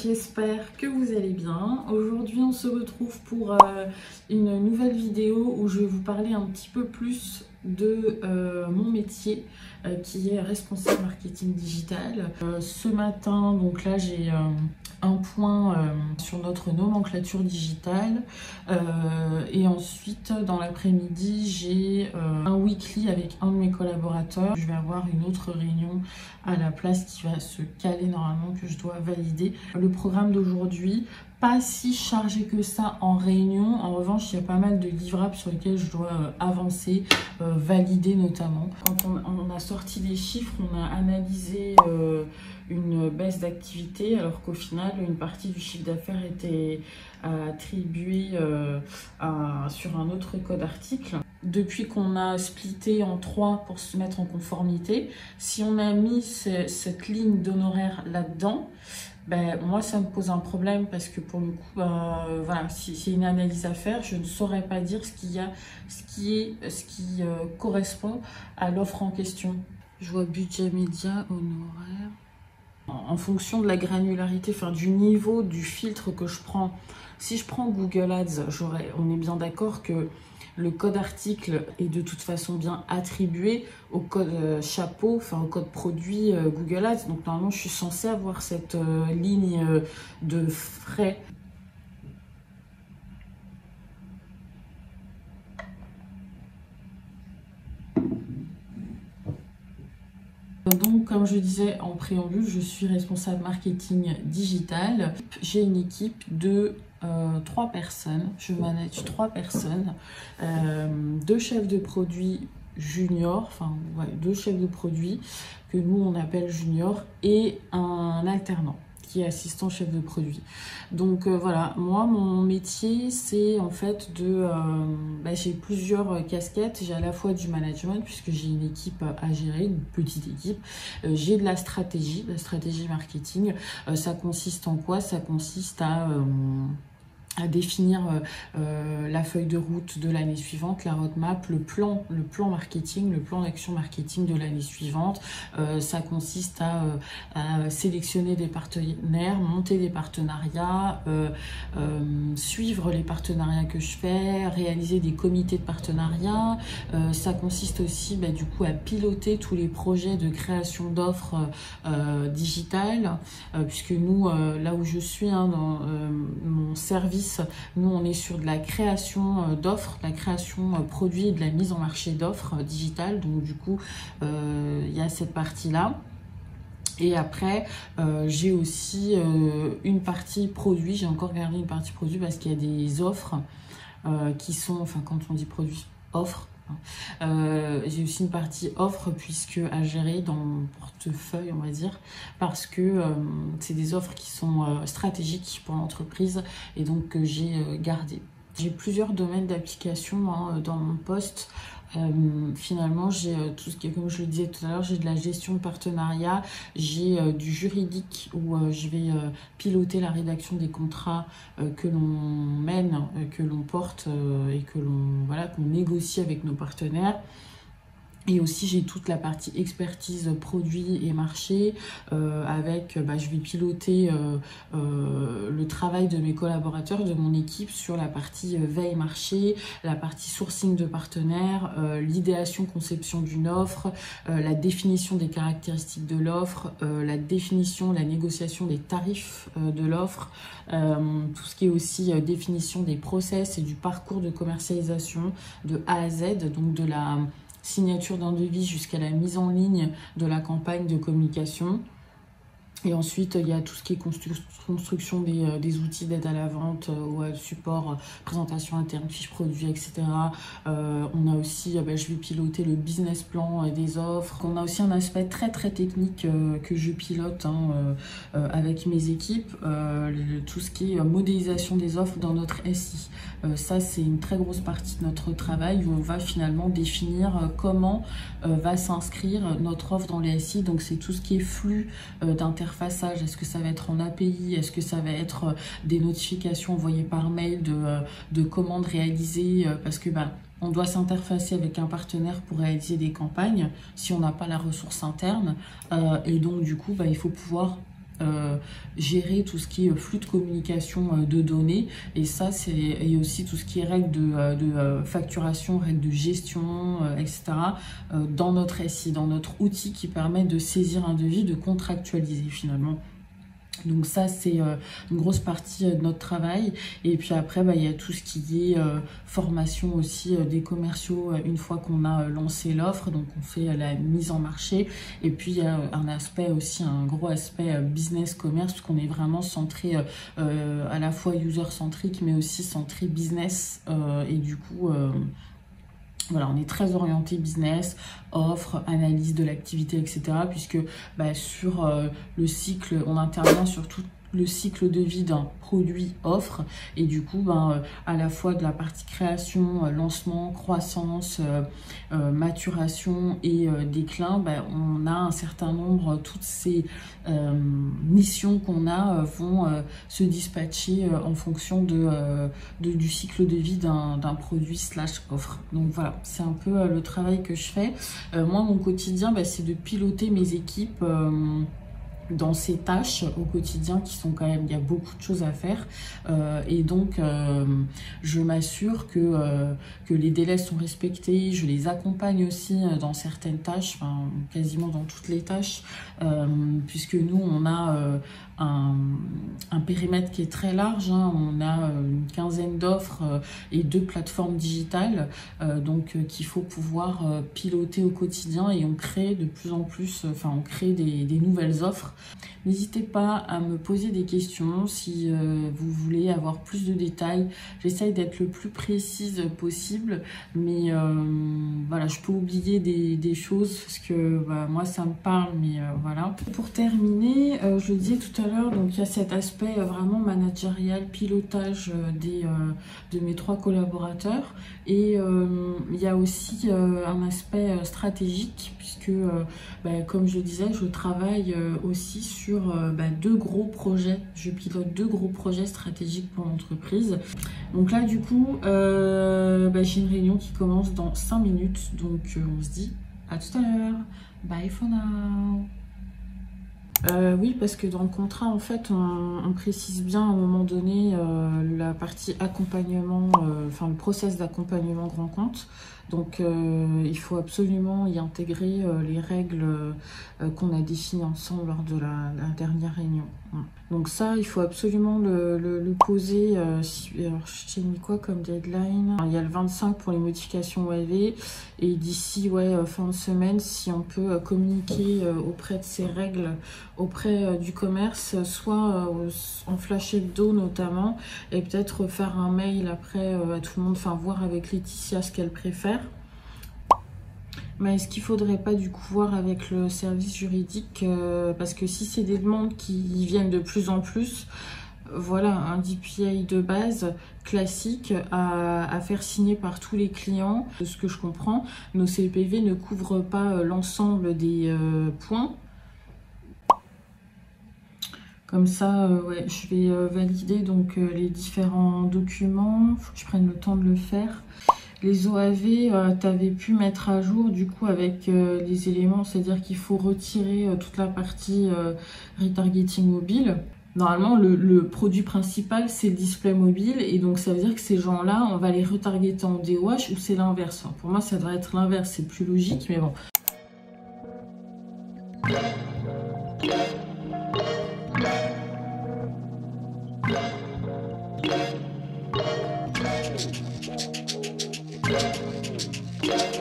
j'espère que vous allez bien. Aujourd'hui on se retrouve pour une nouvelle vidéo où je vais vous parler un petit peu plus de mon métier qui est responsable marketing digital. Ce matin, donc là j'ai un point sur notre nomenclature digitale et ensuite dans l'après-midi j'ai un weekly avec un de mes collaborateurs. Je vais avoir une autre réunion à la place qui va se caler normalement, que je dois valider. Le programme d'aujourd'hui, pas si chargé que ça en réunion. En revanche, il y a pas mal de livrables sur lesquels je dois avancer, valider notamment. Quand on a sorti les chiffres, on a analysé une baisse d'activité, alors qu'au final, une partie du chiffre d'affaires était attribuée sur un autre code article. Depuis qu'on a splitté en 3 pour se mettre en conformité, si on a mis cette ligne d'honoraires là-dedans, ben, moi ça me pose un problème parce que pour le coup, voilà, si c'est une analyse à faire, je ne saurais pas dire ce qui correspond à l'offre en question. Je vois budget média, honoraires. En fonction de la granularité, enfin du niveau du filtre que je prends. Si je prends Google Ads, on est bien d'accord que le code article est de toute façon bien attribué au code chapeau, enfin au code produit Google Ads. Donc normalement, je suis censée avoir cette ligne de frais. Donc, comme je disais en préambule, je suis responsable marketing digital. J'ai une équipe de 3 personnes. Je manage 3 personnes, 2 chefs de produit junior, enfin ouais, 2 chefs de produit que nous on appelle junior et un alternant qui est assistant chef de produit. Donc voilà, moi mon métier c'est en fait j'ai plusieurs casquettes. J'ai à la fois du management puisque j'ai une équipe à gérer, une petite équipe. J'ai de la stratégie marketing. Ça consiste en quoi? Ça consiste à définir la feuille de route de l'année suivante, la roadmap, le plan marketing, le plan d'action marketing de l'année suivante. Ça consiste à sélectionner des partenaires, monter des partenariats, suivre les partenariats que je fais, réaliser des comités de partenariat. Ça consiste aussi du coup à piloter tous les projets de création d'offres digitales, puisque nous, là où je suis, dans mon service, nous on est sur de la création d'offres, de la création produit et de la mise en marché d'offres digitales. Donc du coup, il y a cette partie-là. Et après, j'ai aussi une partie produit. J'ai encore gardé une partie produit parce qu'il y a des offres qui sont, enfin quand on dit produit, offres. J'ai aussi une partie offre puisque à gérer dans mon portefeuille, on va dire, parce que c'est des offres qui sont stratégiques pour l'entreprise et donc que j'ai gardé. J'ai plusieurs domaines d'application dans mon poste. Finalement, j'ai tout ce qui est, comme je le disais tout à l'heure, j'ai de la gestion de partenariat, j'ai du juridique où je vais piloter la rédaction des contrats que l'on mène, que l'on porte et que qu'on négocie avec nos partenaires. Et aussi, j'ai toute la partie expertise produit et marché avec, je vais piloter le travail de mes collaborateurs, de mon équipe sur la partie veille marché, la partie sourcing de partenaires, l'idéation, conception d'une offre, la définition des caractéristiques de l'offre, la définition, la négociation des tarifs de l'offre, tout ce qui est aussi définition des process et du parcours de commercialisation de A à Z, donc de la signature d'un devis jusqu'à la mise en ligne de la campagne de communication. Et ensuite, il y a tout ce qui est construction des outils d'aide à la vente, support, présentation interne, fiches produits, etc. On a aussi, je vais piloter le business plan des offres. On a aussi un aspect très très technique que je pilote avec mes équipes, tout ce qui est modélisation des offres dans notre SI. Ça, c'est une très grosse partie de notre travail où on va finalement définir comment va s'inscrire notre offre dans les SI. Donc, c'est tout ce qui est flux d'interfaçage. Est-ce que ça va être en API? Est-ce que ça va être des notifications envoyées par mail de commandes réalisées? Parce que on doit s'interfacer avec un partenaire pour réaliser des campagnes si on n'a pas la ressource interne. Et donc, du coup, il faut pouvoir gérer tout ce qui est flux de communication de données, et ça et aussi tout ce qui est règles de facturation, règles de gestion, etc. Dans notre SI, dans notre outil qui permet de saisir un devis, de contractualiser finalement. Donc ça, c'est une grosse partie de notre travail. Et puis après, il y a tout ce qui est formation aussi des commerciaux une fois qu'on a lancé l'offre. Donc on fait la mise en marché. Et puis il y a un aspect aussi, un gros aspect business commerce, parce qu'on est vraiment centré à la fois user-centrique, mais aussi centré business. Et du coup... voilà, on est très orienté business, offre, analyse de l'activité, etc. Puisque sur le cycle, on intervient sur tout le cycle de vie d'un produit offre, et du coup à la fois de la partie création, lancement, croissance, maturation et déclin, on a un certain nombre, toutes ces missions qu'on a vont se dispatcher en fonction du cycle de vie d'un produit / offre. Donc voilà, c'est un peu le travail que je fais. Moi, mon quotidien, c'est de piloter mes équipes dans ces tâches au quotidien qui sont quand même, il y a beaucoup de choses à faire, et donc je m'assure que les délais sont respectés, je les accompagne aussi dans certaines tâches, enfin quasiment dans toutes les tâches, puisque nous on a un périmètre qui est très large, hein. On a une quinzaine d'offres et 2 plateformes digitales, donc qu'il faut pouvoir piloter au quotidien, et on crée de plus en plus, on crée des nouvelles offres. N'hésitez pas à me poser des questions si vous voulez avoir plus de détails. J'essaye d'être le plus précise possible, mais voilà, je peux oublier des choses parce que moi ça me parle, mais voilà. Pour terminer, je le disais tout à l'heure, donc il y a cet aspect vraiment managérial, pilotage de mes 3 collaborateurs, et il y a aussi un aspect stratégique, puisque comme je le disais, je travaille aussi sur 2 gros projets. Je pilote 2 gros projets stratégiques pour l'entreprise. Donc là, du coup, j'ai une réunion qui commence dans 5 minutes. Donc, on se dit à tout à l'heure. Bye for now. Oui, parce que dans le contrat, en fait, on précise bien à un moment donné la partie accompagnement, le process d'accompagnement grand compte. Donc, il faut absolument y intégrer les règles qu'on a définies ensemble lors de la dernière réunion. Donc ça, il faut absolument le poser. Alors, j'ai mis quoi comme deadline? Il y a le 25 pour les modifications OAV, et d'ici fin de semaine, si on peut communiquer auprès de ces règles auprès du commerce, soit en flash hebdo notamment, et peut-être faire un mail après à tout le monde, voir avec Laetitia ce qu'elle préfère. Mais est-ce qu'il ne faudrait pas du coup voir avec le service juridique, parce que si c'est des demandes qui viennent de plus en plus, voilà, un DPI de base classique à faire signer par tous les clients. De ce que je comprends, nos CPV ne couvrent pas l'ensemble des points. Comme ça, je vais valider donc les différents documents. Il faut que je prenne le temps de le faire. Les OAV, tu avais pu mettre à jour du coup avec les éléments, c'est-à-dire qu'il faut retirer toute la partie retargeting mobile. Normalement, le produit principal, c'est le display mobile, et donc ça veut dire que ces gens-là, on va les retargeter en DOH, ou c'est l'inverse. Enfin, pour moi, ça devrait être l'inverse, c'est plus logique, mais bon. Yeah.